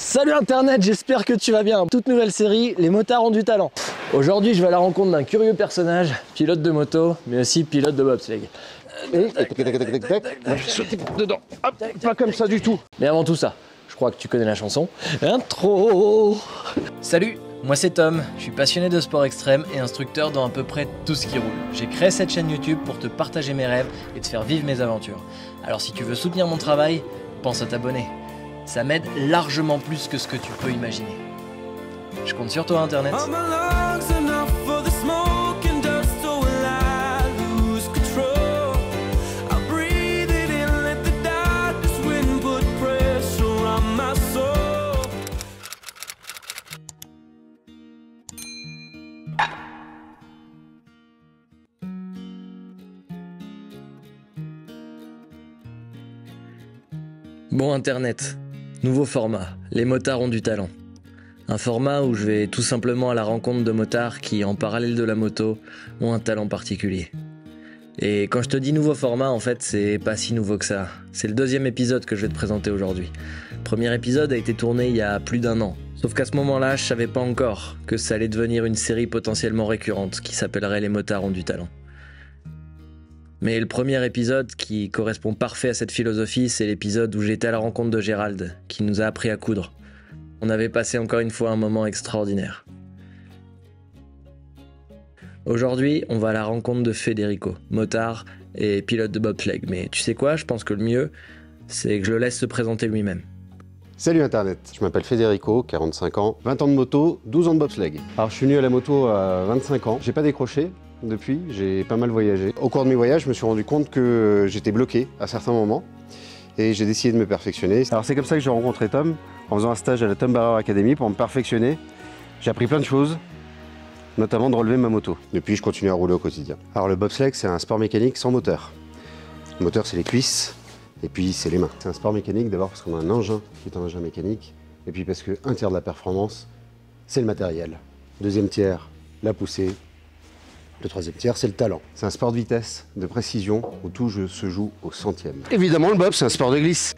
Salut Internet, j'espère que tu vas bien. Toute nouvelle série, les motards ont du talent. Aujourd'hui, je vais à la rencontre d'un curieux personnage, pilote de moto, mais aussi pilote de bobsleigh. Moi, je vais sauter dedans. Hop, pas comme ça du tout. Mais avant tout ça, je crois que tu connais la chanson. Intro. Salut, moi c'est Tom, je suis passionné de sport extrême et instructeur dans à peu près tout ce qui roule. J'ai créé cette chaîne YouTube pour te partager mes rêves et te faire vivre mes aventures. Alors si tu veux soutenir mon travail, pense à t'abonner. Ça m'aide largement plus que ce que tu peux imaginer. Je compte sur toi Internet. Bon Internet, nouveau format, les motards ont du talent. Un format où je vais tout simplement à la rencontre de motards qui, en parallèle de la moto, ont un talent particulier. Et quand je te dis nouveau format, en fait, c'est pas si nouveau que ça. C'est le deuxième épisode que je vais te présenter aujourd'hui. Le premier épisode a été tourné il y a plus d'1 an. Sauf qu'à ce moment-là, je savais pas encore que ça allait devenir une série potentiellement récurrente qui s'appellerait Les motards ont du talent. Mais le premier épisode qui correspond parfait à cette philosophie, c'est l'épisode où j'étais à la rencontre de Gérald, qui nous a appris à coudre. On avait passé encore une fois un moment extraordinaire. Aujourd'hui, on va à la rencontre de Federico, motard et pilote de bobsleigh. Mais tu sais quoi, je pense que le mieux, c'est que je le laisse se présenter lui-même. Salut Internet, je m'appelle Federico, 45 ans, 20 ans de moto, 12 ans de bobsleigh. Alors je suis venu à la moto à 25 ans, j'ai pas décroché. Depuis, j'ai pas mal voyagé. Au cours de mes voyages, je me suis rendu compte que j'étais bloqué à certains moments et j'ai décidé de me perfectionner. Alors c'est comme ça que j'ai rencontré Tom, en faisant un stage à la Tom Barreur Academy pour me perfectionner. J'ai appris plein de choses, notamment de relever ma moto. Depuis, je continue à rouler au quotidien. Alors le bobsleigh, c'est un sport mécanique sans moteur. Le moteur, c'est les cuisses et puis c'est les mains. C'est un sport mécanique d'abord parce qu'on a un engin qui est un engin mécanique et puis parce qu'un tiers de la performance, c'est le matériel. Deuxième tiers, la poussée. Le troisième tiers, c'est le talent. C'est un sport de vitesse, de précision, où tout se joue au centième. Évidemment, le bob, c'est un sport de glisse.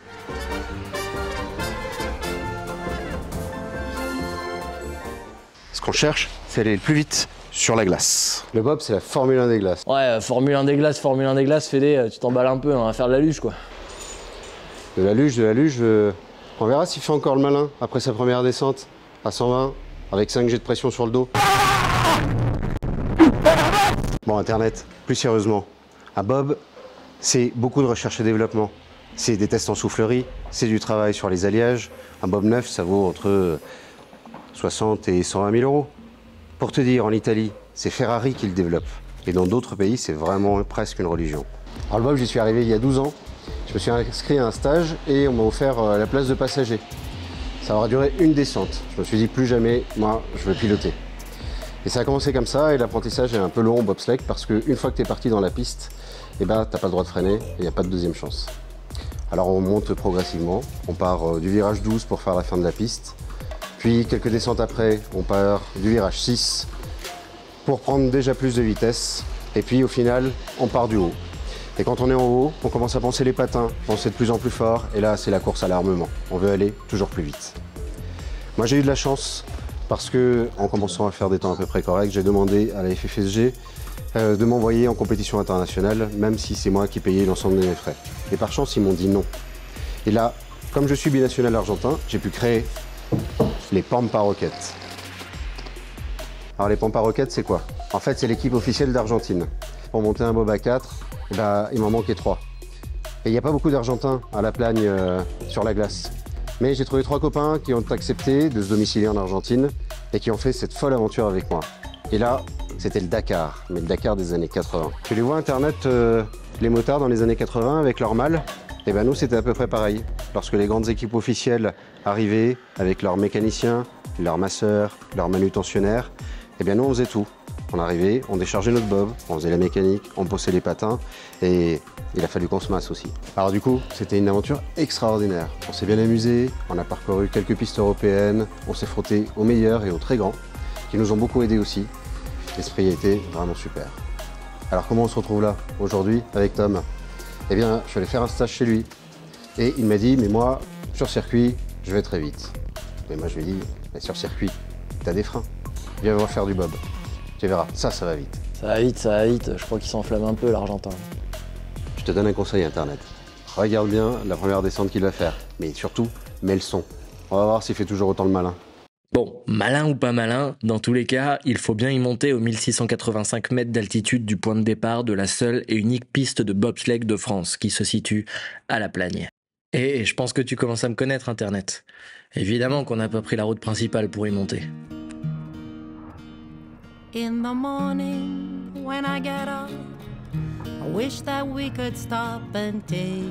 Ce qu'on cherche, c'est aller le plus vite sur la glace. Le bob, c'est la Formule 1 des glaces. Ouais, Formule 1 des glaces, Fédé, tu t'emballes un peu, on va faire de la luge quoi. De la luge, on verra s'il fait encore le malin après sa première descente à 120, avec 5 jets de pression sur le dos. Bon, Internet, plus sérieusement, un bob, c'est beaucoup de recherche et développement. C'est des tests en soufflerie, c'est du travail sur les alliages. Un bob neuf, ça vaut entre 60 et 120 000 euros. Pour te dire, en Italie, c'est Ferrari qui le développe. Et dans d'autres pays, c'est vraiment presque une religion. Alors le bob, j'y suis arrivé il y a 12 ans. Je me suis inscrit à un stage et on m'a offert la place de passager. Ça aura duré une descente. Je me suis dit, plus jamais, moi, je veux piloter. Et ça a commencé comme ça, et l'apprentissage est un peu long au bobsleigh parce qu'une fois que tu es parti dans la piste, eh ben, tu n'as pas le droit de freiner et il n'y a pas de deuxième chance. Alors on monte progressivement, on part du virage 12 pour faire la fin de la piste, puis quelques descentes après, on part du virage 6 pour prendre déjà plus de vitesse, et puis au final, on part du haut. Et quand on est en haut, on commence à penser les patins, penser de plus en plus fort, et là c'est la course à l'armement, on veut aller toujours plus vite. Moi j'ai eu de la chance, parce que, en commençant à faire des temps à peu près corrects, j'ai demandé à la FFSG de m'envoyer en compétition internationale, même si c'est moi qui payais l'ensemble de mes frais. Et par chance, ils m'ont dit non. Et là, comme je suis binational argentin, j'ai pu créer les Pampa Rockets. Alors les Pampa Rockets, c'est quoi? En fait, c'est l'équipe officielle d'Argentine. Pour monter un bob à 4, eh ben, il m'en manquait 3. Et il n'y a pas beaucoup d'Argentins à la Plagne sur la glace. Mais j'ai trouvé 3 copains qui ont accepté de se domicilier en Argentine et qui ont fait cette folle aventure avec moi. Et là, c'était le Dakar, mais le Dakar des années 80. Tu les vois Internet, les motards dans les années 80 avec leur malle? Et ben nous, c'était à peu près pareil. Lorsque les grandes équipes officielles arrivaient avec leurs mécaniciens, leurs masseurs, leurs manutentionnaires, et bien nous, on faisait tout. On arrivait, on déchargeait notre bob, on faisait la mécanique, on possait les patins et il a fallu qu'on se masse aussi. Alors du coup, c'était une aventure extraordinaire. On s'est bien amusé, on a parcouru quelques pistes européennes, on s'est frotté aux meilleurs et aux très grands, qui nous ont beaucoup aidés aussi. L'esprit a été vraiment super. Alors comment on se retrouve là, aujourd'hui, avec Tom? Eh bien, je suis allé faire un stage chez lui et il m'a dit, mais moi, sur circuit, je vais très vite. Mais moi je lui dis, mais sur circuit, t'as des freins. Viens voir faire du bob. Tu verras, ça va vite. Ça va vite, je crois qu'il s'enflamme un peu l'Argentin. Je te donne un conseil internet. Regarde bien la première descente qu'il va faire. Mais surtout, mets le son. On va voir s'il fait toujours autant le malin. Bon, malin ou pas malin, dans tous les cas, il faut bien y monter aux 1685 mètres d'altitude du point de départ de la seule et unique piste de bobsleigh de France qui se situe à La Plagne. Et je pense que tu commences à me connaître, Internet. Évidemment qu'on n'a pas pris la route principale pour y monter. In the morning when I get up, I wish that we could stop and take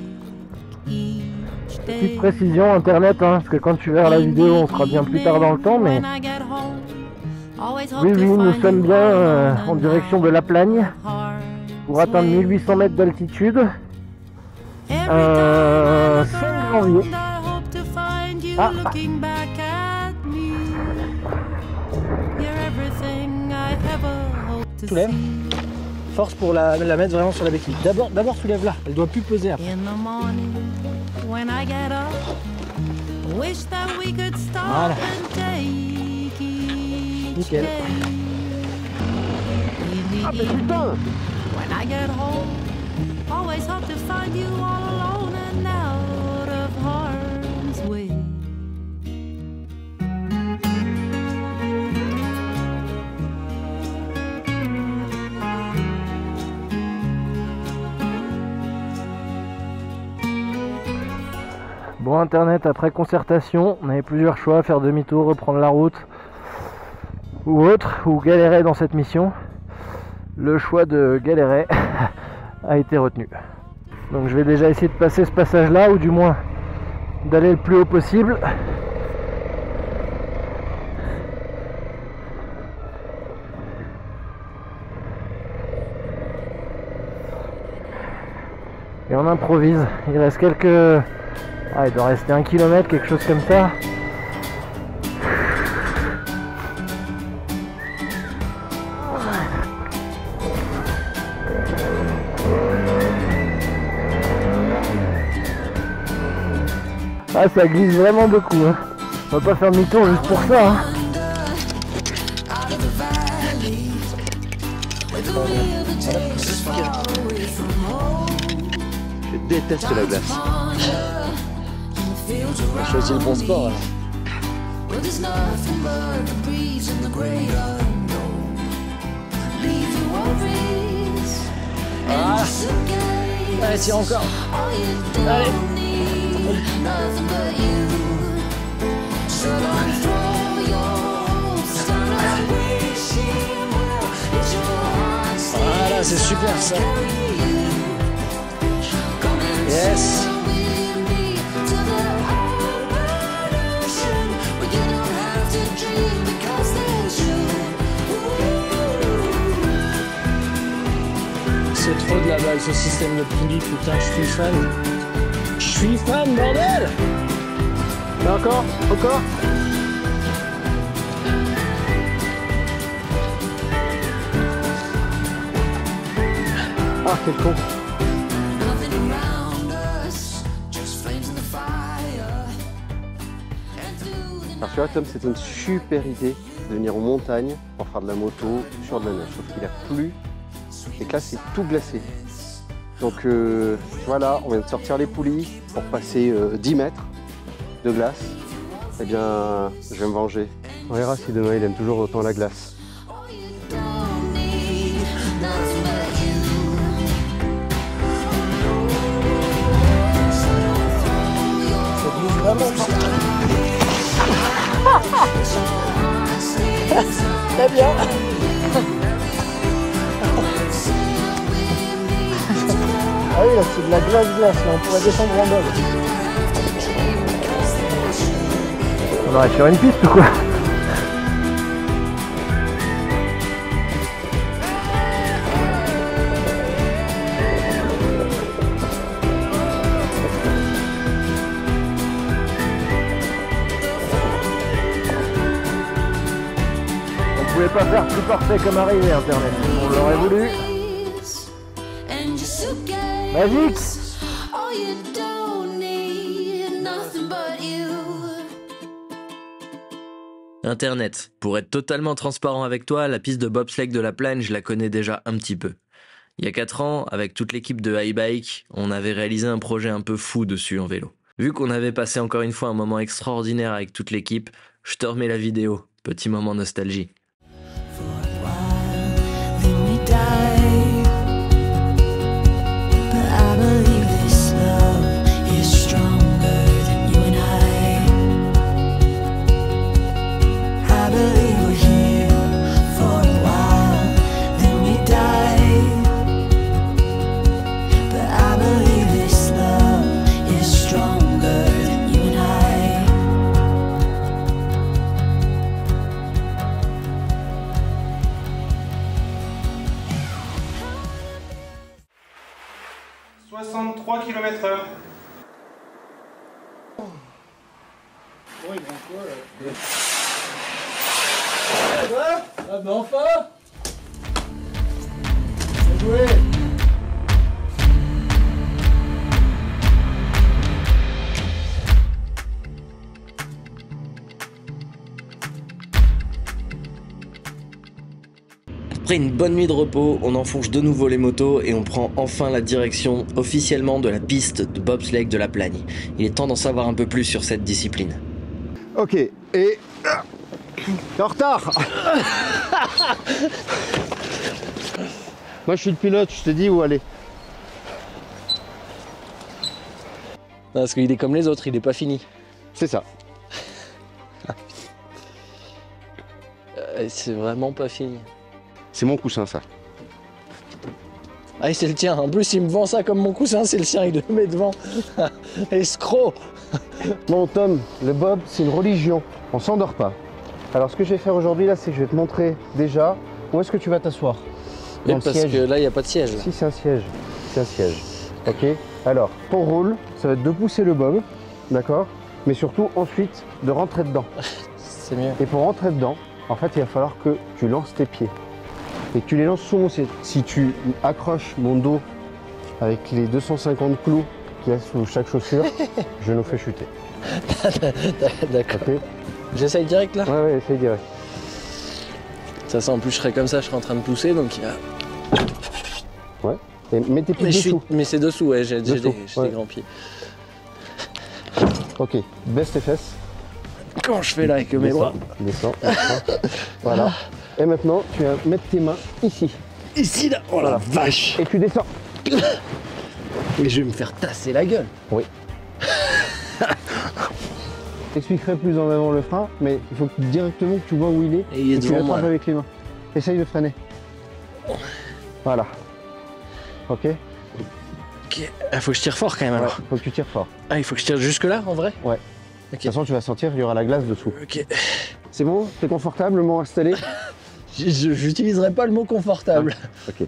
each day. Petite précision internet, parce que quand tu verras la vidéo, on sera bien plus tard dans le temps, mais oui, nous sommes bien en direction de La Plagne pour atteindre 1800 mètres d'altitude. 5 janvier. Ah. Soulève. Force pour la mettre vraiment sur la béquille. D'abord soulève-la, elle doit plus peser après. Voilà. Nickel. Ah mais putain! Bon, Internet, après concertation, on avait plusieurs choix, faire demi-tour, reprendre la route ou autre, ou galérer dans cette mission. Le choix de galérer a été retenu. Donc je vais déjà essayer de passer ce passage-là, ou du moins d'aller le plus haut possible. Et on improvise, il reste quelques... Ah, il doit rester 1 km, quelque chose comme ça. Ah, ça glisse vraiment beaucoup, hein. On va pas faire demi-tour juste pour ça, hein. Je déteste la glace. On a choisi le bon sport, alors. Ah. Allez, tire encore. Allez. Voilà, c'est super ça. Yes. C'est trop de la balle ce système de poulie, putain, je suis fan. Je suis fan, bordel. Là encore. Ah, quel con. Alors tu vois Tom, c'est une super idée de venir en montagne pour faire de la moto sur de la neige. Sauf qu'il a plu et que là c'est tout glacé. Donc voilà, on vient de sortir les poulies pour passer 10 mètres de glace. Eh bien, je vais me venger. On verra si demain il aime toujours autant la glace. Très bien. Ah oui, là c'est de la glace, là, on pourrait descendre en bas. On aurait sur une piste ou quoi? On pouvait pas faire plus parfait comme arrivé Internet, on l'aurait voulu. Magique. Internet. Pour être totalement transparent avec toi, la piste de bobsleigh de la Plagne, je la connais déjà un petit peu. Il y a 4 ans, avec toute l'équipe de iBike, on avait réalisé un projet un peu fou dessus en vélo. Vu qu'on avait passé encore une fois un moment extraordinaire avec toute l'équipe, je te remets la vidéo. Petit moment nostalgie. km/h. Bon, il prend quoi là? Ah bah enfin! Bien joué! Après une bonne nuit de repos, on enfonce de nouveau les motos et on prend enfin la direction officiellement de la piste de bobsleigh de la Plagne. Il est temps d'en savoir un peu plus sur cette discipline. Ok, et... T'es en retard. Moi je suis le pilote, je te dis où aller. Non, parce qu'il est comme les autres, il est pas fini. C'est ça. C'est vraiment pas fini. C'est mon coussin ça. Ah, c'est le tien. En plus, il me vend ça comme mon coussin, c'est le sien, il le met devant. Escroc. Bon Tom, le bob c'est une religion, on s'endort pas. Alors ce que je vais faire aujourd'hui là, c'est que je vais te montrer déjà où est-ce que tu vas t'asseoir. Oui, parce que là, il n'y a pas de siège. Si, c'est un siège. C'est un siège. Ok. Alors, ton rôle, ça va être de pousser le bob, d'accord? Mais surtout, ensuite, de rentrer dedans. C'est mieux. Et pour rentrer dedans, en fait, il va falloir que tu lances tes pieds. Et que tu les lances sous mon siège. Si tu accroches mon dos avec les 250 clous qu'il y a sous chaque chaussure, je nous fais chuter. D'accord. Ok. J'essaye direct là? Ouais, essaye direct. Ça sent, en plus, je serais comme ça, je serais en train de pousser, donc il y a... Ouais. Et mets tes pieds dessous. Mais c'est dessous, ouais, j'ai des ouais. grands pieds. Ok, baisse tes fesses. Comment je fais là avec mes bras? Descends. Voilà. Et maintenant, tu vas mettre tes mains ici. Ici là. Oh la vache. Et tu descends. Mais je vais me faire tasser la gueule. Oui. Je t'expliquerai plus en avant le frein, mais il faut directement que tu vois où il est. Et il est tu devant moi. avec les mains. Essaye de freiner. Voilà. Ok. Ok. Il faut que je tire fort quand même alors. Faut que tu tires fort. Ah, il faut que je tire jusque là en vrai? Ouais. Ok. De toute façon, tu vas sentir, il y aura la glace dessous. Ok. C'est bon? T'es confortablement installé? J'utiliserai pas le mot confortable. Ah, ok.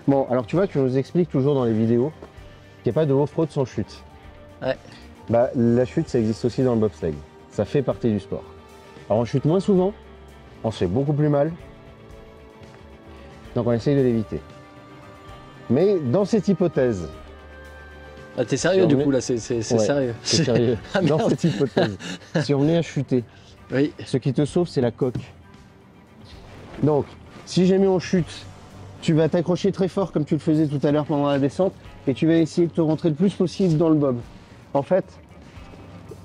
Bon, alors tu vois, tu nous expliques toujours dans les vidéos qu'il n'y a pas de off-road sans chute. Ouais. Bah, la chute, ça existe aussi dans le bobsleigh. Ça fait partie du sport. Alors, on chute moins souvent, on se fait beaucoup plus mal, donc on essaye de l'éviter. Mais dans cette hypothèse... Ah, t'es sérieux du coup là, c'est ouais, sérieux. C'est sérieux. Ah, dans merde. cette hypothèse, si on est à chuter, Oui. ce qui te sauve, c'est la coque. Donc, si jamais on chute, tu vas t'accrocher très fort comme tu le faisais tout à l'heure pendant la descente et tu vas essayer de te rentrer le plus possible dans le bob. En fait,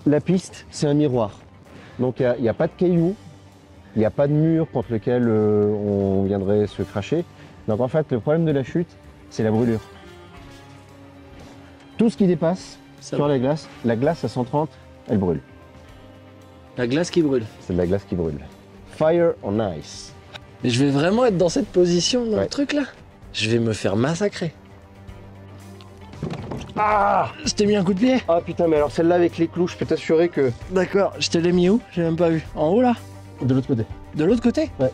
la piste, c'est un miroir. Donc, il n'y a pas de cailloux, il n'y a pas de mur contre lequel on viendrait se cracher. Donc, en fait, le problème de la chute, c'est la brûlure. Tout ce qui dépasse sur la glace à 130, elle brûle. La glace qui brûle. C'est de la glace qui brûle. Fire on ice. Mais je vais vraiment être dans cette position dans Ouais. le truc là? Je vais me faire massacrer. Ah! Je t'ai mis un coup de pied? Ah putain, mais alors celle-là avec les clous, je peux t'assurer que... D'accord, je te l'ai mis où? J'ai même pas vu. En haut là? De l'autre côté. De l'autre côté? Ouais.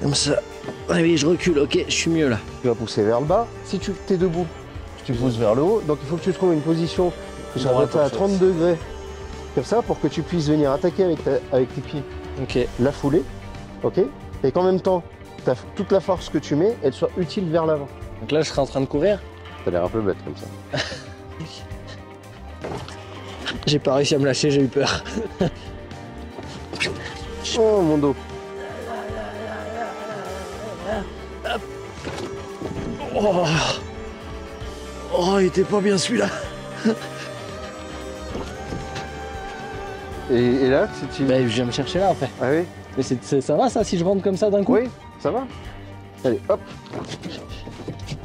Comme ça. Ah oui, je recule, ok, je suis mieux là. Tu vas pousser vers le bas. Si tu es debout, tu pousses vers le haut. Donc il faut que tu trouves une position qui soit Droite, à en fait. 30 degrés. Comme ça, pour que tu puisses venir attaquer avec tes pieds Ok. la foulée. Ok? Et qu'en même temps, toute la force que tu mets, elle soit utile vers l'avant. Donc là, je serai en train de courir. Ça a l'air un peu bête comme ça. J'ai pas réussi à me lâcher, j'ai eu peur. Oh mon dos. Oh, oh il était pas bien celui-là. Et là, si tu... Bah, je viens me chercher là après. Ah oui? Mais ça va ça si je rentre comme ça d'un coup? Oui, ça va. Allez, hop.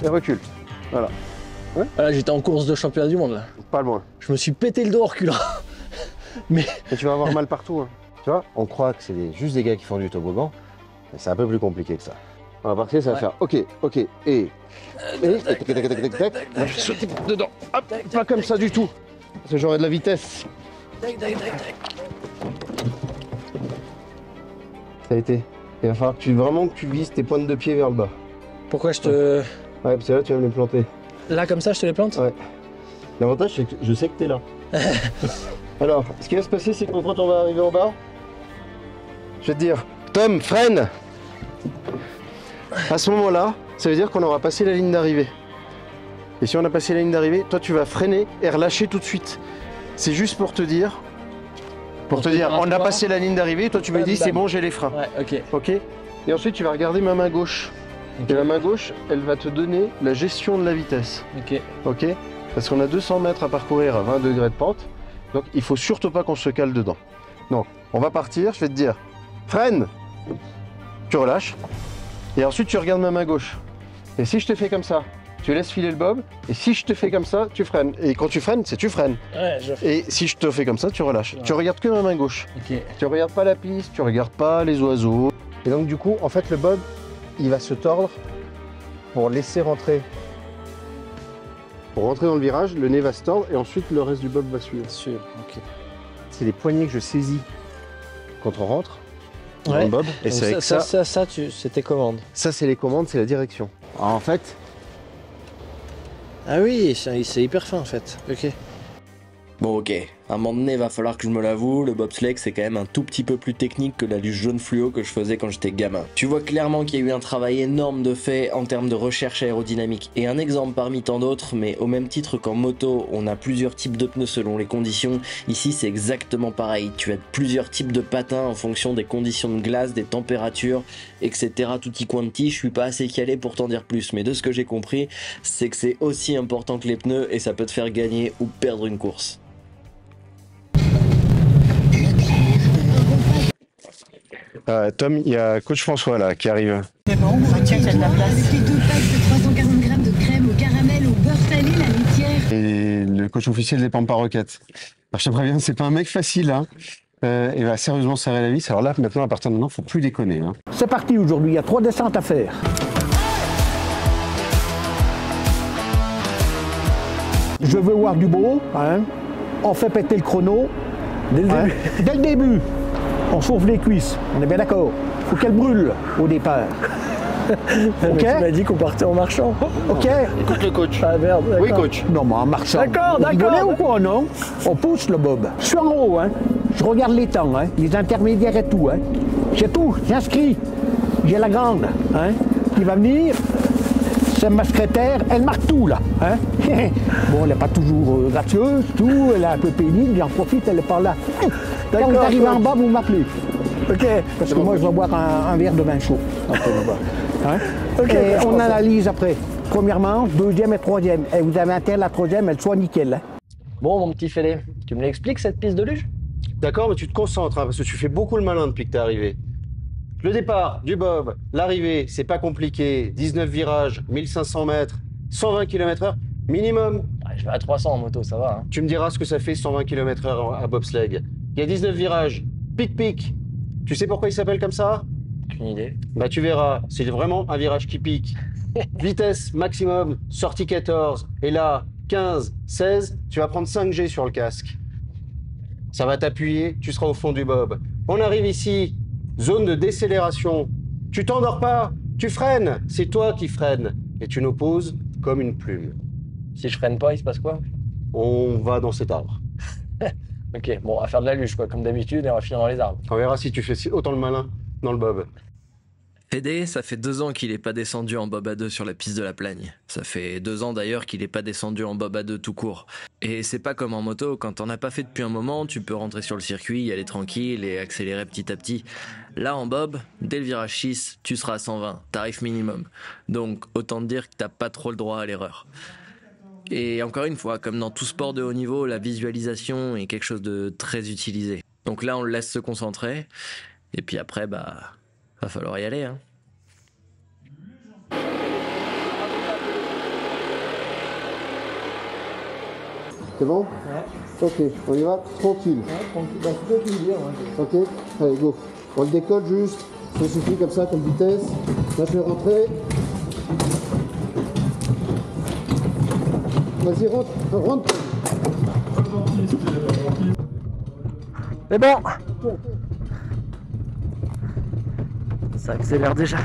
Et recule. Voilà. Voilà, j'étais en course de championnat du monde là. Pas loin. Je me suis pété le dos en reculant. Mais Et tu vas avoir mal partout. Hein. Tu vois, on croit que c'est juste des gars qui font du toboggan, mais c'est un peu plus compliqué que ça. On va partir, ça va faire OK, et... tac, tac, tac, tac, tac, tac. Là, je vais sauter dedans. Hop, pas comme ça du tout. Parce que j'aurai de la vitesse. Ça a été. Il va falloir vraiment que tu vises tes pointes de pied vers le bas. pourquoi je te... Ouais, parce que là, tu vas me les planter. Là comme ça je te les plante? Ouais. L'avantage, c'est que je sais que t'es là. Alors, ce qui va se passer, c'est que quand on va arriver en bas, je vais te dire, Tom, freine. À ce moment-là, ça veut dire qu'on aura passé la ligne d'arrivée. Et si on a passé la ligne d'arrivée, toi, tu vas freiner et relâcher tout de suite. C'est juste pour te dire, on a passé la ligne d'arrivée, toi, tu me dis, c'est bon, j'ai les freins. Ouais, ok. Ok. Et ensuite, tu vas regarder ma main gauche. Ok. Et la main gauche, elle va te donner la gestion de la vitesse. Ok. Ok? Parce qu'on a 200 mètres à parcourir à 20 degrés de pente. Donc il faut surtout pas qu'on se cale dedans. Non, on va partir, je vais te dire, freine. Tu relâches. Et ensuite tu regardes ma main gauche. Et si je te fais comme ça, tu laisses filer le bob. Et si je te fais comme ça, tu freines. Et quand tu freines, c'est tu freines. Ouais, je... Et si je te fais comme ça, tu relâches. Ouais. Tu regardes que ma main gauche. Ok. Tu regardes pas la piste, tu regardes pas les oiseaux. Et donc du coup, en fait, le bob, il va se tordre pour laisser rentrer. Pour rentrer dans le virage, le nez va se tordre et ensuite le reste du bob va suivre. Sûr, ok. C'est les poignées que je saisis quand on rentre dans Ouais. le bob. Et Donc c'est avec ça. c'est tes commandes. Ça, c'est les commandes, c'est la direction. Alors, en fait, Ah oui, c'est hyper fin en fait. Ok. Bon ok, à un moment donné, va falloir que je me l'avoue, le bobsleigh c'est quand même un tout petit peu plus technique que la luge jaune fluo que je faisais quand j'étais gamin. Tu vois clairement qu'il y a eu un travail énorme de fait en termes de recherche aérodynamique. Et un exemple parmi tant d'autres, mais au même titre qu'en moto, on a plusieurs types de pneus selon les conditions, ici c'est exactement pareil. Tu as plusieurs types de patins en fonction des conditions de glace, des températures, etc. Tutti quanti, je suis pas assez calé pour t'en dire plus, mais de ce que j'ai compris, c'est que c'est aussi important que les pneus et ça peut te faire gagner ou perdre une course. Tom, il y a coach François là qui arrive. C'est bon, tiens, il y a de la place. Avec les 2 packs de 340 grammes de crème au caramel, au beurre salé, la laitière. Et le coach officiel des Pampa Roquettes. Alors je te préviens, c'est pas un mec facile, hein. Il va sérieusement serrer la vis. Alors là, maintenant, à partir de maintenant, faut plus déconner. Hein. C'est parti aujourd'hui, il y a 3 descentes à faire. Je veux voir du beau, hein. On fait péter le chrono. Dès le début. Dès le début. On chauffe les cuisses, on est bien d'accord. Faut qu'elle brûle au départ. Ok. Tu m'as dit qu'on partait en marchant. Ok. Écoute le coach. Ah merde, d'accord. Oui, coach. Non, mais en marchant. D'accord, Vous rigolez d'accord. ou quoi, non? On pousse le bob. Je suis en haut, hein. Je regarde les temps, hein. Les intermédiaires et tout, hein. J'ai tout, j'inscris. J'ai la grande, hein, qui va venir. C'est ma secrétaire, elle marque tout, là, hein. Bon, elle n'est pas toujours gracieuse, tout, elle est un peu pénible, j'en profite, elle est par là. Quand vous arrivez en bas, vous m'appelez. Ok. Parce que moi, je vais boire un verre de vin chaud. Hein? Ok, Et je on pense analyse après. Premièrement, deuxième et troisième. Et vous avez intérêt à la troisième, elle soit nickel. Hein. Bon mon petit fêlé, tu me l'expliques cette piste de luge? D'accord, mais tu te concentres, hein, parce que tu fais beaucoup le malin depuis que t'es arrivé. Le départ du bob, l'arrivée, c'est pas compliqué. 19 virages, 1500 mètres, 120 km/h minimum. Ouais, je vais à 300 en moto, ça va. Hein. Tu me diras ce que ça fait 120 km/h à bobsleigh. Il y a 19 virages, pic-pic. Tu sais pourquoi il s'appelle comme ça? Aucune idée. Bah tu verras, c'est vraiment un virage qui pique. Vitesse maximum, sortie 14. Et là, 15, 16, tu vas prendre 5G sur le casque. Ça va t'appuyer, tu seras au fond du bob. On arrive ici, zone de décélération. Tu t'endors pas, tu freines. C'est toi qui freines. Et tu nous poses comme une plume. Si je freine pas, il se passe quoi? On va dans cet arbre. Ok, bon, on va faire de la luge quoi, comme d'habitude, et on va finir dans les arbres. On verra si tu fais autant le malin dans le bob. Fédé, ça fait 2 ans qu'il est pas descendu en bob à 2 sur la piste de la Plagne. Ça fait 2 ans d'ailleurs qu'il est pas descendu en bob à 2 tout court. Et c'est pas comme en moto, quand t'en as pas fait depuis un moment, tu peux rentrer sur le circuit, y aller tranquille et accélérer petit à petit. Là en bob, dès le virage 6, tu seras à 120, tarif minimum. Donc autant te dire que t'as pas trop le droit à l'erreur. Et encore une fois, comme dans tout sport de haut niveau, la visualisation est quelque chose de très utilisé. Donc là on le laisse se concentrer, et puis après va falloir y aller, hein. C'est bon? Ouais. Ok, on y va tranquille. Ouais, tranquille. Bah, c'est toi qui me dire. Ok, allez, go. On le décolle juste. Ça suffit comme ça, comme vitesse. Là, je vais rentrer. Vas-y, rentre. C'est bon. Ça accélère déjà.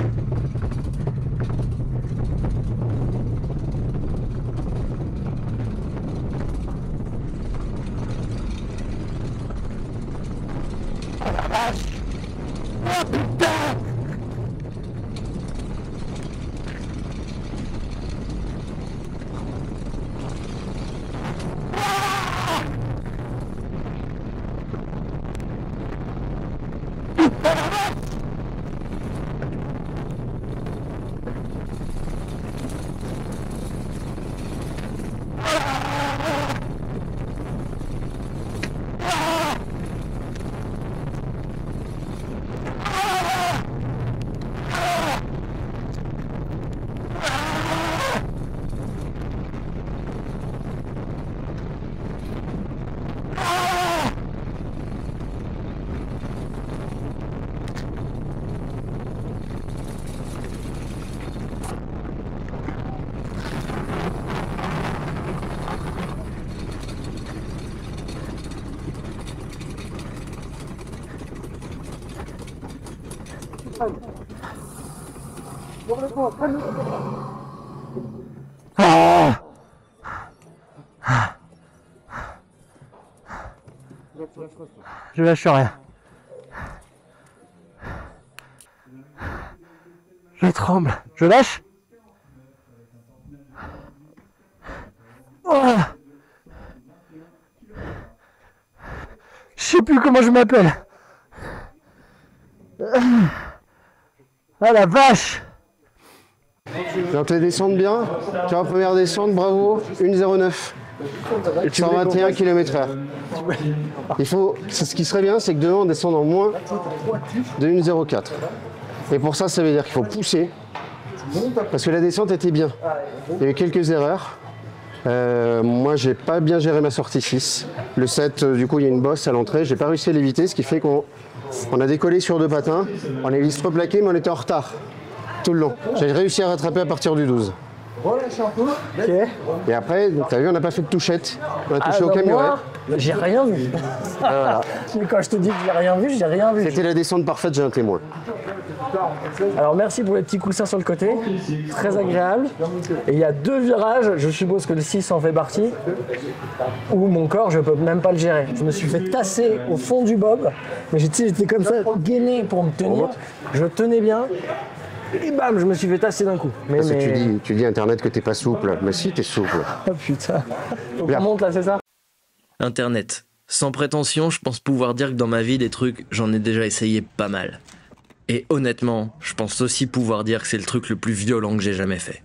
Oh putain! Ah! Je lâche rien. Je tremble. Je lâche. Oh. Je sais plus comment je m'appelle. Ah la vache! Donc les descentes bien. Tu vois, première descente, bravo. 1,09. 121 km/h. Il faut, ce qui serait bien, c'est que demain on descende en moins de 1,04. Et pour ça, ça veut dire qu'il faut pousser. Parce que la descente était bien. Il y a eu quelques erreurs. Moi, j'ai pas bien géré ma sortie 6. Le 7, du coup, il y a une bosse à l'entrée. J'ai pas réussi à l'éviter, ce qui fait qu'on a décollé sur 2 patins. On est vite replaqué, mais on était en retard tout le long. J'ai réussi à rattraper à partir du 12. Okay. Et après, t'as vu, on n'a pas fait de touchette. On a touché au camuret. J'ai rien vu. Voilà. Mais quand je te dis que j'ai rien vu, j'ai rien vu. C'était la descente parfaite, j'ai un témoin. Alors merci pour les petits coussins sur le côté, très agréable. Et il y a 2 virages, je suppose que le 6 en fait partie, où mon corps je peux même pas le gérer. Je me suis fait tasser au fond du bob, mais j'étais comme ça, gainé pour me tenir. Je tenais bien. Et bam, je me suis fait tasser d'un coup. Parce que tu dis Internet que t'es pas souple. Mais si, t'es souple. Oh putain. Donc on monte là, c'est ça? Internet. Sans prétention, je pense pouvoir dire que dans ma vie, des trucs, j'en ai déjà essayé pas mal. Et honnêtement, je pense aussi pouvoir dire que c'est le truc le plus violent que j'ai jamais fait.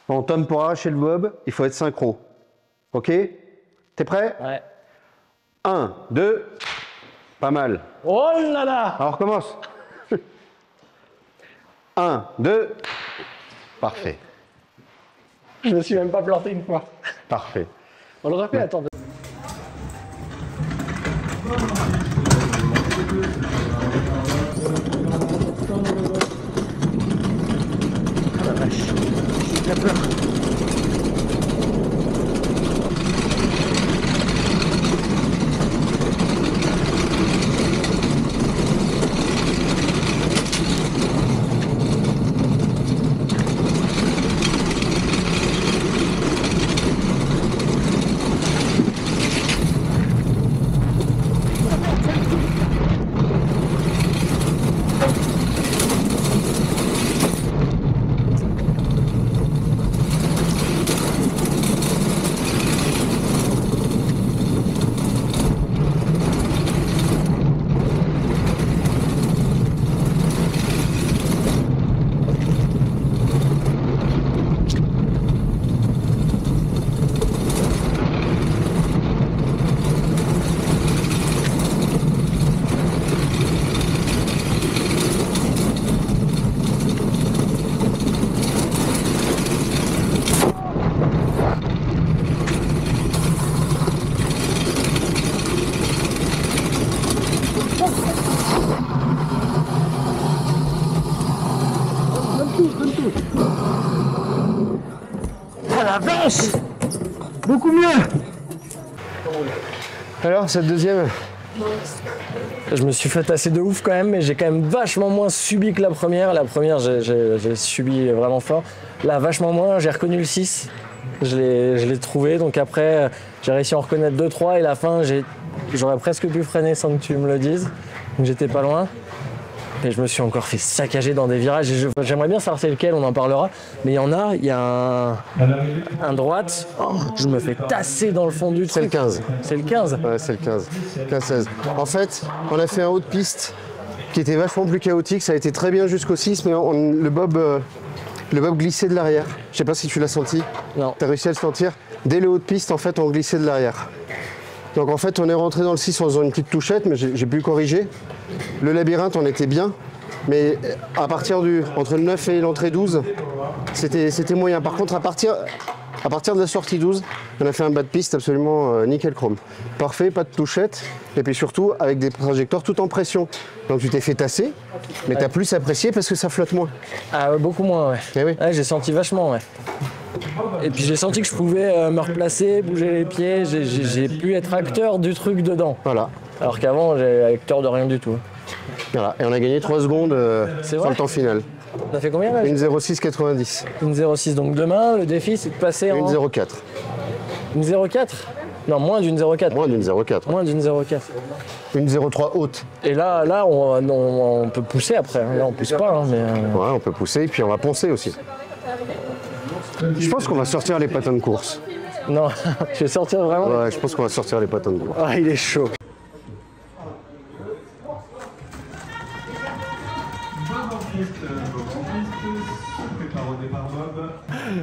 Bon, Tom, pour arracher le bob, il faut être synchro. Ok? T'es prêt? Ouais. 1, 2, pas mal. Oh là là! Alors, recommence. 1, 2, parfait. Je me suis même pas planté une fois. Parfait. On le refait, attends. La vache. J'ai peur. Yes! Beaucoup mieux! Alors, cette deuxième? Je me suis fait tasser de ouf quand même, mais j'ai quand même vachement moins subi que la première. La première, j'ai subi vraiment fort. Là, vachement moins, j'ai reconnu le 6. Je l'ai trouvé, donc après, j'ai réussi à en reconnaître 2-3 et la fin, j'aurais presque pu freiner sans que tu me le dises. Donc j'étais pas loin. Et je me suis encore fait saccager dans des virages. J'aimerais bien savoir c'est lequel, on en parlera. Mais il y a un droite. Oh, je me fais tasser dans le fond du truc. C'est le 15. C'est le 15. Ouais, c'est le 15. 15-16. En fait, on a fait un haut de piste qui était vachement plus chaotique. Ça a été très bien jusqu'au 6, mais le bob glissait de l'arrière. Je sais pas si tu l'as senti. Non. Tu as réussi à le sentir. Dès le haut de piste, en fait, on glissait de l'arrière. Donc en fait, on est rentré dans le 6 en faisant une petite touchette, mais j'ai pu corriger. Le labyrinthe, on était bien, mais à partir entre le 9 et l'entrée 12, c'était moyen. Par contre, à partir de la sortie 12, on a fait un bas de piste absolument nickel chrome. Parfait, pas de touchette, et puis surtout avec des trajectoires tout en pression. Donc tu t'es fait tasser, mais tu as plus apprécié parce que ça flotte moins. Ah, beaucoup moins, ouais. Eh oui. Ouais, j'ai senti vachement, ouais. Et puis j'ai senti que je pouvais me replacer, bouger les pieds, j'ai pu être acteur du truc dedans. Voilà. Alors qu'avant, j'étais acteur de rien du tout. Voilà. Et on a gagné 3 secondes sur le temps final. T'as fait combien là? Une 0,6,90. Une 0,6. Donc demain, le défi, c'est de passer Une en... 0,4. Une 0,4? Non, moins d'une 0,4. Moins d'une 0,4. Moins d'une 0,4. Une 0,3 haute. Et là on peut pousser après. Là, on pousse pas, hein, mais... Ouais, on peut pousser et puis on va poncer aussi. Je pense qu'on va sortir les patins de course. Non, je vais sortir vraiment. Ouais, je pense qu'on va sortir les patins de course. Ah, il est chaud.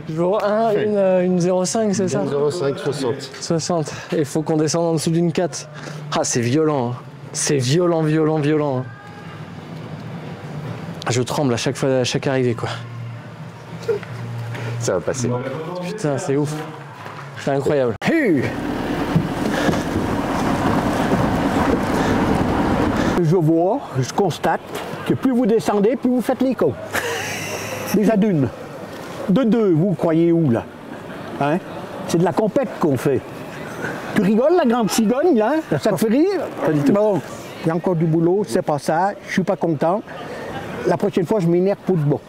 Je vois une 0,5, c'est ça? 0,5, 60. 60. Et il faut qu'on descende en dessous d'une 4. Ah, c'est violent. Hein. C'est violent, violent, violent. Hein. Je tremble à chaque fois, à chaque arrivée, quoi. Ça va passer. Putain, c'est ouf. C'est incroyable. Je vois, je constate que plus vous descendez, plus vous faites les cons. Déjà d'une. De deux, vous croyez où là? Hein? C'est de la compète qu'on fait. Tu rigoles la grande cigogne là? Ça te fait rire? Bon, il y a encore du boulot, c'est pas ça, je suis pas content. La prochaine fois, je m'énerve pour de bon.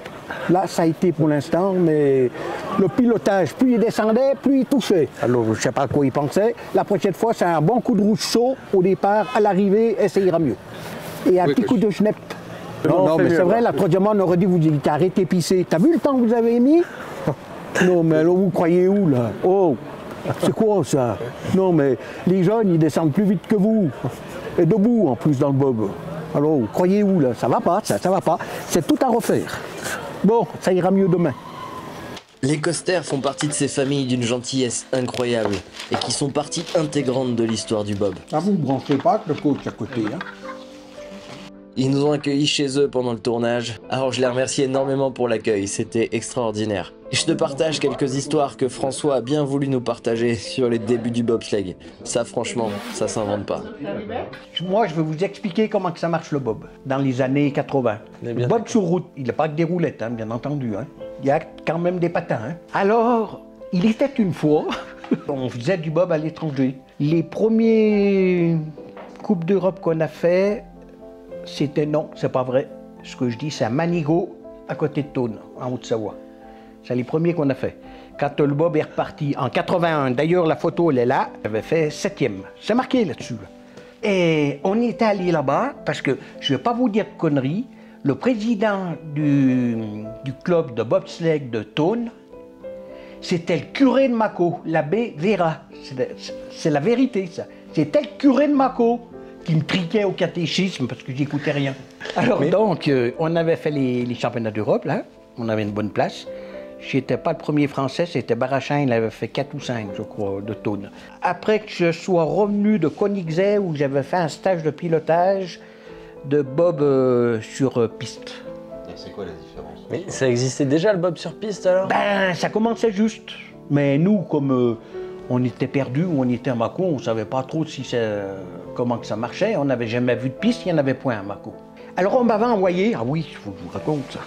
Là, ça a été pour l'instant, mais le pilotage, plus il descendait, plus il touchait. Alors, je ne sais pas à quoi il pensait. La prochaine fois, c'est un bon coup de rouge chaud au départ, à l'arrivée, et ça ira mieux. Et un petit coup de schnepp. Non, mais c'est vrai, la troisième fois, on aurait dit, vous dites, arrêtez pisser. T'as vu le temps que vous avez mis? Non, mais alors, vous croyez où, là? Oh, c'est quoi, ça? Non, mais les jeunes, ils descendent plus vite que vous. Et debout, en plus, dans le bob. Alors, vous croyez où, là? Ça va pas, ça va pas. C'est tout à refaire. Bon, ça ira mieux demain. Les coasters font partie de ces familles d'une gentillesse incroyable et qui sont partie intégrante de l'histoire du bob. Ah, vous ne branchez pas le coach à côté, hein? Ils nous ont accueillis chez eux pendant le tournage, alors je les remercie énormément pour l'accueil, c'était extraordinaire. Et je te partage quelques histoires que François a bien voulu nous partager sur les débuts du bobsleigh. Ça franchement, ça s'invente pas. Moi, je vais vous expliquer comment que ça marche le bob, dans les années 80. Le bob sur route, il n'a pas que des roulettes, hein, bien entendu. Hein. Il y a quand même des patins. Hein. Alors, il était une fois, on faisait du bob à l'étranger. Les premiers Coupes d'Europe qu'on a fait, c'était non, c'est pas vrai. Ce que je dis, c'est à Manigot, à côté de Thônes, en Haute-Savoie. C'est les premiers qu'on a fait. Quand le bob est reparti en 81, d'ailleurs la photo elle est là, j'avais fait 7e. C'est marqué là-dessus. Et on était allé là-bas parce que, je ne vais pas vous dire de conneries, le président du club de bobsleigh de Thônes, c'était le curé de Mâcon, l'abbé Vera. C'est la vérité ça. C'était le curé de Mâcon qui me triquait au catéchisme parce que j'écoutais rien. Alors donc, on avait fait les championnats d'Europe là, on avait une bonne place. J'étais pas le premier français, c'était Barachin, il avait fait 4 ou 5, je crois, de Thônes. Après que je sois revenu de Koenigsegg, où j'avais fait un stage de pilotage de bob sur piste. Et c'est quoi la différence? Mais ça existait déjà le bob sur piste alors? Ben, ça commençait juste. Mais nous, comme on était perdus, ou on était à Mâcon, on savait pas trop comment que ça marchait. On n'avait jamais vu de piste, il n'y en avait point à Mâcon. Alors on m'avait envoyé, ah oui, il faut que je vous raconte ça.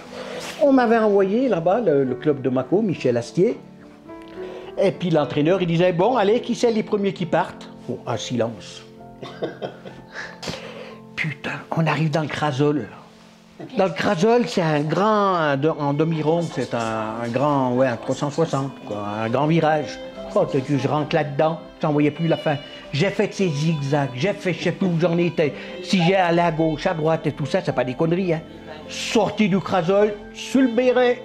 On m'avait envoyé là-bas, le club de Mâcon, Michel Astier. Et puis l'entraîneur, il disait, bon, allez, qui c'est les premiers qui partent? Oh, un silence. Putain, on arrive dans le Crasol. Dans le Crasol, c'est un grand, en demi-rond, c'est un grand, ouais, un 360, quoi, un grand virage. Oh, je rentre là-dedans, j'en voyais plus la fin. J'ai fait ces zigzags, j'ai fait, je sais plus où j'en étais. Si j'ai allé à gauche, à droite et tout ça, c'est pas des conneries, hein. Sorti du Crasol, sur le béret,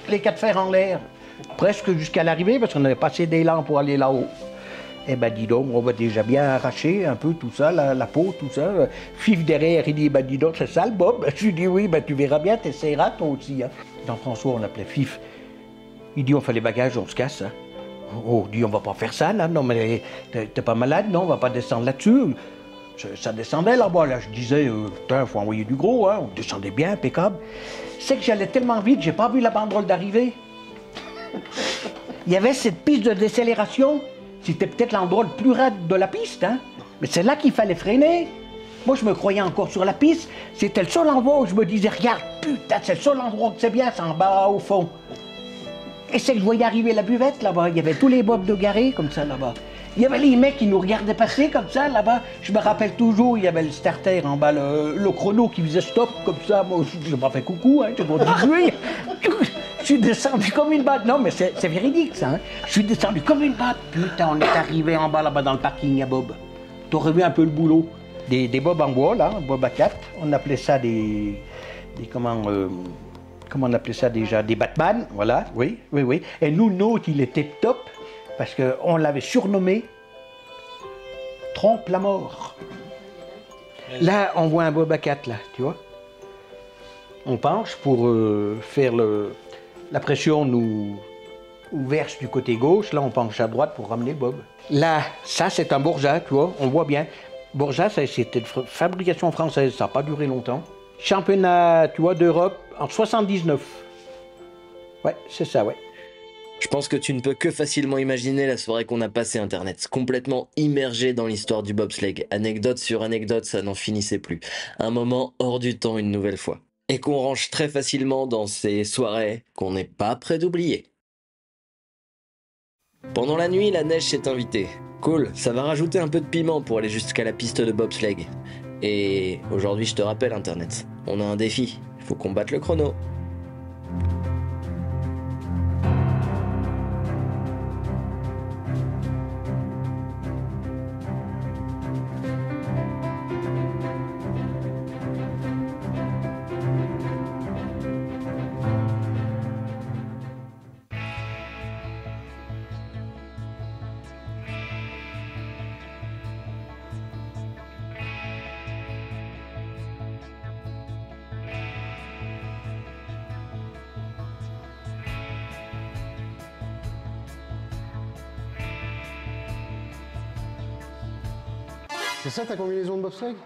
les 4 fers en l'air, presque jusqu'à l'arrivée, parce qu'on avait passé d'élan pour aller là-haut. Eh ben dis donc, on va déjà bien arracher un peu tout ça, la peau, tout ça. Fif derrière, il dit, ben dis donc, c'est ça le Bob? Je lui dis, oui, ben tu verras bien, t'essaieras toi aussi. Hein. Jean-François, on l'appelait Fif. Il dit, on fait les bagages, on se casse. Hein. Oh, il dit, on va pas faire ça, là. Non, mais t'es pas malade, non, on va pas descendre là-dessus. Ça descendait là-bas, là. Je disais, putain, faut envoyer du gros, hein. On descendait bien, impeccable. C'est que j'allais tellement vite, j'ai pas vu la banderole d'arrivée. Il y avait cette piste de décélération. C'était peut-être l'endroit le plus raide de la piste, hein. Mais c'est là qu'il fallait freiner. Moi, je me croyais encore sur la piste. C'était le seul endroit où je me disais, regarde, putain, c'est le seul endroit que c'est bien, c'est en bas, au fond. Et c'est que je voyais arriver la buvette, là-bas. Il y avait tous les bobs de garés, comme ça, là-bas. Il y avait les mecs qui nous regardaient passer, comme ça, là-bas. Je me rappelle toujours, il y avait le starter en bas, le chrono qui faisait stop, comme ça. Moi, je m'en fais coucou, hein, je m'en dis oui. Je suis descendu comme une batte. Non, mais c'est véridique, ça. Hein. Je suis descendu comme une batte. Putain, on est arrivé en bas, là-bas, dans le parking à Bob. T'aurais vu un peu le boulot. Des bobs en bois, là, bob à 4. On appelait ça comment on appelait ça déjà? Des Batman, voilà. Oui. Et nous, le nôtre, il était top, parce qu'on l'avait surnommé Trompe la mort. Là, on voit un bob à 4, là, tu vois. On penche pour faire la pression nous verse du côté gauche, là on penche à droite pour ramener le bob. Là, ça c'est un Bourgeat, tu vois, on voit bien. Bourgeat, c'était de fabrication française, ça n'a pas duré longtemps. Championnat, tu vois, d'Europe en 79. Ouais, c'est ça, ouais. Je pense que tu ne peux que facilement imaginer la soirée qu'on a passée Internet, complètement immergé dans l'histoire du bobsleigh. Anecdote sur anecdote, ça n'en finissait plus. Un moment hors du temps une nouvelle fois. Et qu'on range très facilement dans ces soirées qu'on n'est pas prêt d'oublier. Pendant la nuit, la neige s'est invitée. Cool, ça va rajouter un peu de piment pour aller jusqu'à la piste de bobsleigh. Et aujourd'hui, je te rappelle Internet, on a un défi, il faut qu'on batte le chrono. C'est ça ta combinaison de bobsleigh?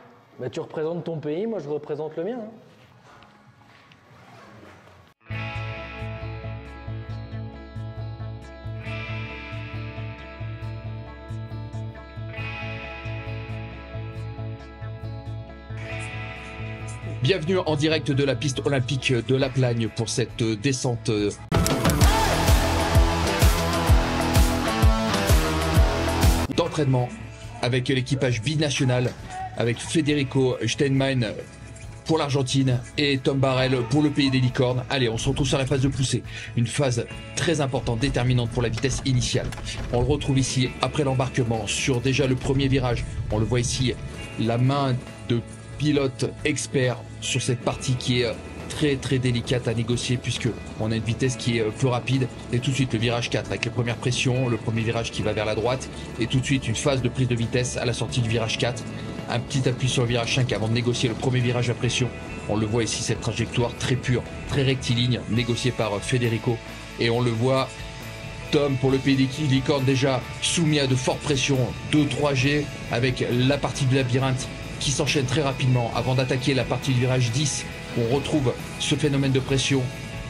Bah, tu représentes ton pays, moi je représente le mien. Hein. Bienvenue en direct de la piste olympique de La Plagne pour cette descente d'entraînement avec l'équipage binational, avec Federico Steinmein pour l'Argentine et Tom Barrel pour le pays des licornes. Allez, on se retrouve sur la phase de poussée, une phase très importante, déterminante pour la vitesse initiale. On le retrouve ici après l'embarquement sur déjà le premier virage. On le voit ici, la main de pilote expert sur cette partie qui est très délicate à négocier puisque on a une vitesse qui est plus rapide. Et tout de suite le virage 4 avec les premières pressions, le premier virage qui va vers la droite et tout de suite une phase de prise de vitesse à la sortie du virage 4. Un petit appui sur le virage 5 avant de négocier le premier virage à pression. On le voit ici, cette trajectoire très pure, très rectiligne, négociée par Federico. Et on le voit, Tom pour le pays des licornes déjà soumis à de fortes pressions, 2-3G avec la partie du labyrinthe qui s'enchaîne très rapidement avant d'attaquer la partie du virage 10. On retrouve ce phénomène de pression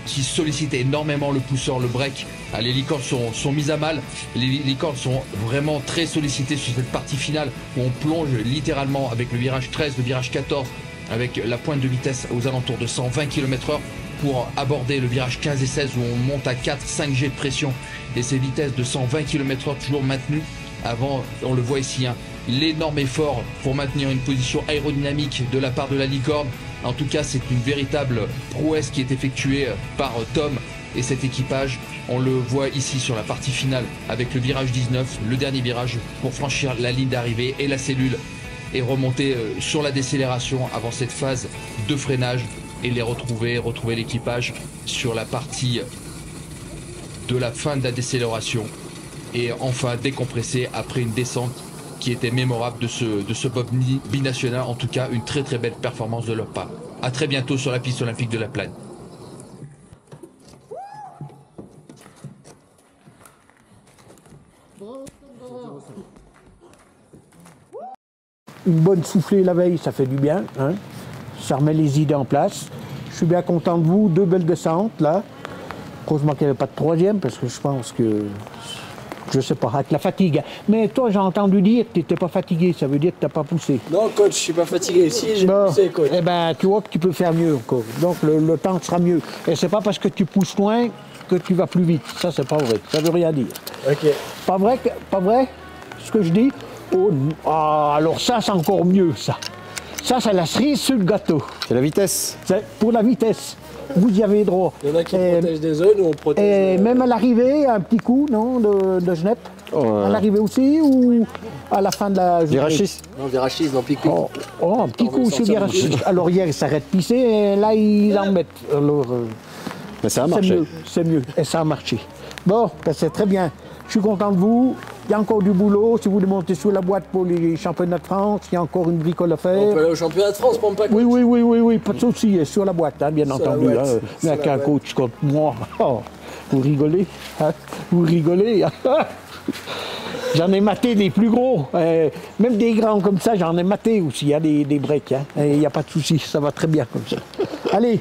qui sollicite énormément le pousseur, le break. Les licornes sont mises à mal. Les licornes sont vraiment très sollicitées sur cette partie finale où on plonge littéralement avec le virage 13, le virage 14, avec la pointe de vitesse aux alentours de 120 km/h. pour aborder le virage 15 et 16 où on monte à 4-5 G de pression et ces vitesses de 120 km/h toujours maintenues. Avant, on le voit ici, hein, l'énorme effort pour maintenir une position aérodynamique de la part de la licorne. En tout cas, c'est une véritable prouesse qui est effectuée par Tom et cet équipage. On le voit ici sur la partie finale avec le virage 19, le dernier virage pour franchir la ligne d'arrivée et la cellule et remonter sur la décélération avant cette phase de freinage et les retrouver l'équipage sur la partie de la fin de la décélération et enfin décompresser après une descente qui était mémorable de ce bob binational. En tout cas, une très très belle performance de leur part. A très bientôt sur la piste olympique de la Plagne. Une bonne soufflée la veille, ça fait du bien, hein. Ça remet les idées en place. Je suis bien content de vous, 2 belles descentes là. Heureusement qu'il n'y avait pas de troisième parce que je pense que, je sais pas, avec la fatigue. Mais toi, j'ai entendu dire que tu n'étais pas fatigué, ça veut dire que tu n'as pas poussé. Non coach, je suis pas fatigué, si j'ai poussé coach. Eh ben, tu vois que tu peux faire mieux encore, donc le temps sera mieux. Et c'est pas parce que tu pousses loin que tu vas plus vite, ça c'est pas vrai, ça veut rien dire. Ok. Pas vrai ce que je dis? Oh, ah, alors ça c'est encore mieux ça. Ça c'est la cerise sur le gâteau. C'est la vitesse. C'est pour la vitesse. Vous y avez droit. Il y en a qui protègent des zones ou on protège. Et même à l'arrivée, un petit coup, non, de Genep. À l'arrivée aussi ou à la fin de la journée? Virachis. Non, Virachis, dans Pic. Un petit coup sur Virachis. Alors hier, ils s'arrêtent de pisser et là, ils en mettent. Alors, mais ça a marché. C'est mieux. Et ça a marché. Bon, ben, c'est très bien. Je suis content de vous. Il y a encore du boulot. Si vous voulez monter sur la boîte pour les championnats de France, il y a encore une bricole à faire. On peut aller au championnat de France, pour pas. Oui, pas de souci. Sur la boîte, hein, bien entendu. Boîte, hein. Mais avec un coach comme moi, oh, vous rigolez. Hein, vous rigolez. J'en ai maté des plus gros. Même des grands comme ça, j'en ai maté aussi. Il y a des breaks. Il n'y a pas de souci. Ça va très bien comme ça. Allez.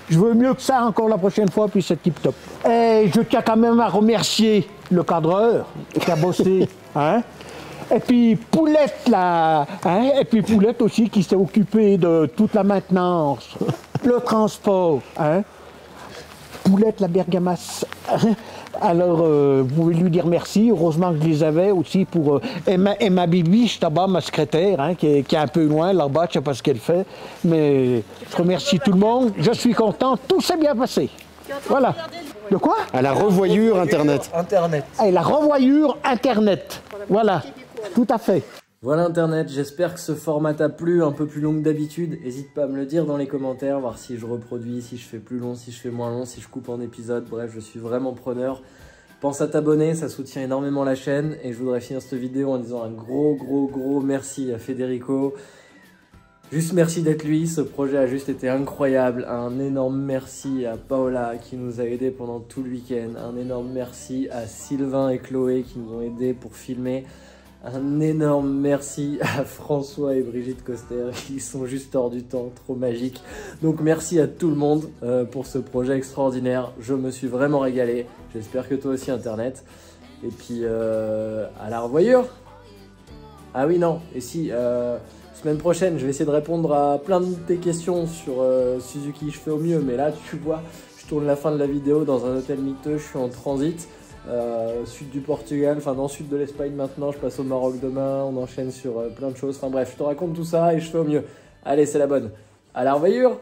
Je veux mieux que ça encore la prochaine fois, puis c'est tip top. Et je tiens quand même à remercier le cadreur qui a bossé, hein. Et puis Poulette là, hein. Et puis Poulette aussi qui s'est occupé de toute la maintenance, le transport, hein. Poulette la bergamasse. Alors, vous pouvez lui dire merci. Heureusement que je les avais aussi pour Emma Bibiche, là-bas, ma secrétaire, hein, qui est un peu loin, là-bas, je ne sais pas ce qu'elle fait. Mais je remercie tout le monde. Je suis content. Tout s'est bien passé. Voilà. De quoi? À la revoyure Internet. À la revoyure Internet. Voilà. Tout à fait. Voilà Internet, j'espère que ce format t'a plu, un peu plus long que d'habitude. N'hésite pas à me le dire dans les commentaires, voir si je reproduis, si je fais plus long, si je fais moins long, si je coupe en épisodes. Bref, je suis vraiment preneur. Pense à t'abonner, ça soutient énormément la chaîne. Et je voudrais finir cette vidéo en disant un gros merci à Federico. Juste merci d'être lui, ce projet a juste été incroyable. Un énorme merci à Paola qui nous a aidés pendant tout le week-end. Un énorme merci à Sylvain et Chloé qui nous ont aidés pour filmer. Un énorme merci à François et Brigitte Coster qui sont juste hors du temps, trop magiques. Donc merci à tout le monde pour ce projet extraordinaire. Je me suis vraiment régalé. J'espère que toi aussi Internet. Et puis à la revoyure. Ah oui non, et si semaine prochaine je vais essayer de répondre à plein de tes questions sur Suzuki, je fais au mieux. Mais là tu vois, je tourne la fin de la vidéo dans un hôtel miteux, je suis en transit. Sud du Portugal, enfin dans le sud de l'Espagne maintenant, je passe au Maroc demain, on enchaîne sur plein de choses, enfin bref, je te raconte tout ça et je fais au mieux. Allez, c'est la bonne. À la revoyure.